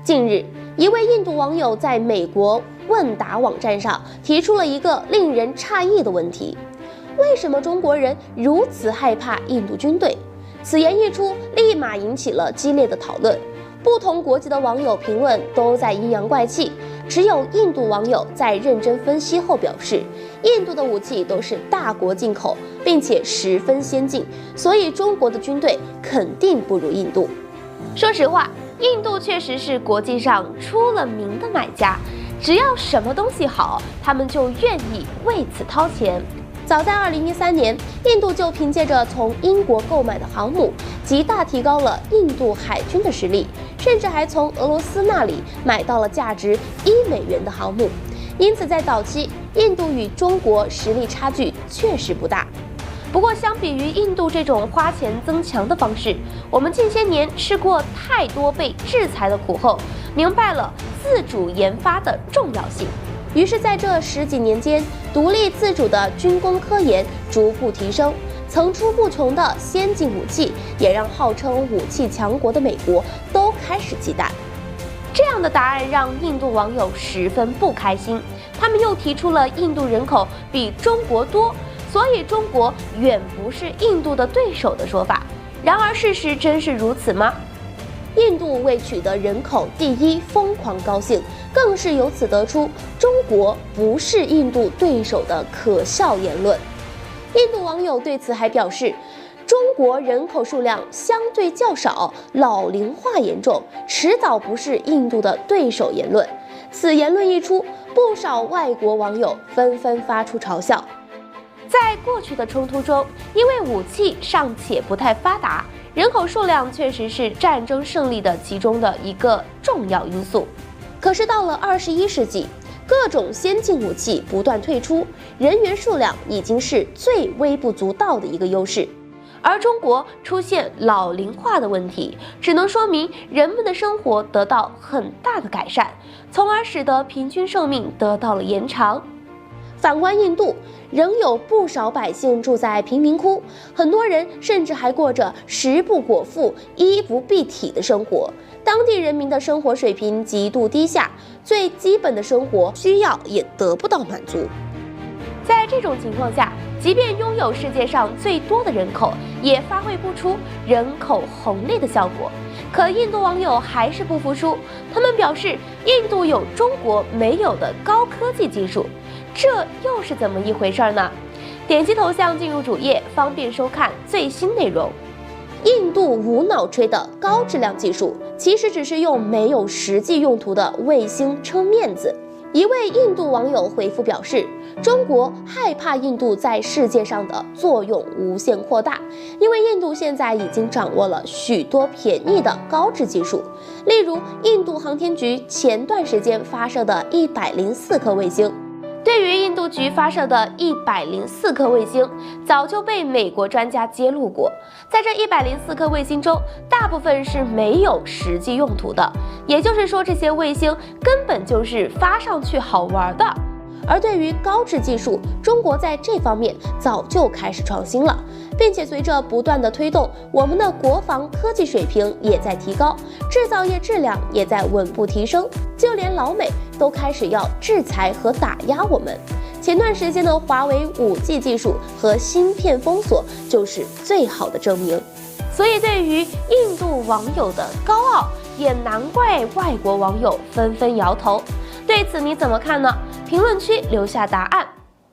近日，一位印度网友在美国问答网站上提出了一个令人诧异的问题：为什么中国人如此害怕印度军队？此言一出，立马引起了激烈的讨论。不同国籍的网友评论都在阴阳怪气，只有印度网友在认真分析后表示，印度的武器都是大国进口，并且十分先进，所以中国的军队肯定不如印度。说实话，印度确实是国际上出了名的买家，只要什么东西好，他们就愿意为此掏钱。早在2013年，印度就凭借着从英国购买的航母，极大提高了印度海军的实力，甚至还从俄罗斯那里买到了价值1美元的航母。因此，在早期，印度与中国实力差距确实不大。不过，相比于印度这种花钱增强的方式，我们近些年吃过太多被制裁的苦后，明白了自主研发的重要性。于是，在这10几年间，独立自主的军工科研逐步提升，层出不穷的先进武器也让号称武器强国的美国都开始忌惮。这样的答案让印度网友十分不开心，他们又提出了印度人口比中国多，所以中国远不是印度的对手的说法。然而，事实真是如此吗？印度为取得人口第一疯狂高兴，更是由此得出中国不是印度对手的可笑言论。印度网友对此还表示，中国人口数量相对较少，老龄化严重，迟早不是印度的对手言论。此言论一出，不少外国网友纷纷发出嘲笑。在过去的冲突中，因为武器尚且不太发达，人口数量确实是战争胜利的其中的一个重要因素。可是到了21世纪，各种先进武器不断退出，人员数量已经是最微不足道的一个优势。而中国出现老龄化的问题，只能说明人们的生活得到很大的改善，从而使得平均寿命得到了延长。反观印度，仍有不少百姓住在贫民窟，很多人甚至还过着食不果腹、衣不蔽体的生活。当地人民的生活水平极度低下，最基本的生活需要也得不到满足。在这种情况下，即便拥有世界上最多的人口，也发挥不出人口红利的效果。可印度网友还是不服输，他们表示印度有中国没有的高科技技术，这又是怎么一回事呢？点击头像进入主页，方便收看最新内容。印度无脑吹的高质量技术，其实只是用没有实际用途的卫星撑面子。一位印度网友回复表示，中国害怕印度在世界上的作用无限扩大，因为印度现在已经掌握了许多便宜的高质技术，例如印度航天局前段时间发射的104颗卫星。对于印度局发射的104颗卫星，早就被美国专家揭露过。在这104颗卫星中，大部分是没有实际用途的，也就是说，这些卫星根本就是发上去好玩的。而对于高质技术，中国在这方面早就开始创新了，并且随着不断的推动，我们的国防科技水平也在提高，制造业质量也在稳步提升，就连老美都开始要制裁和打压我们。前段时间的华为5G 技术和芯片封锁就是最好的证明。所以对于印度网友的高傲，也难怪外国网友纷纷摇头。对此你怎么看呢？评论区留下答案。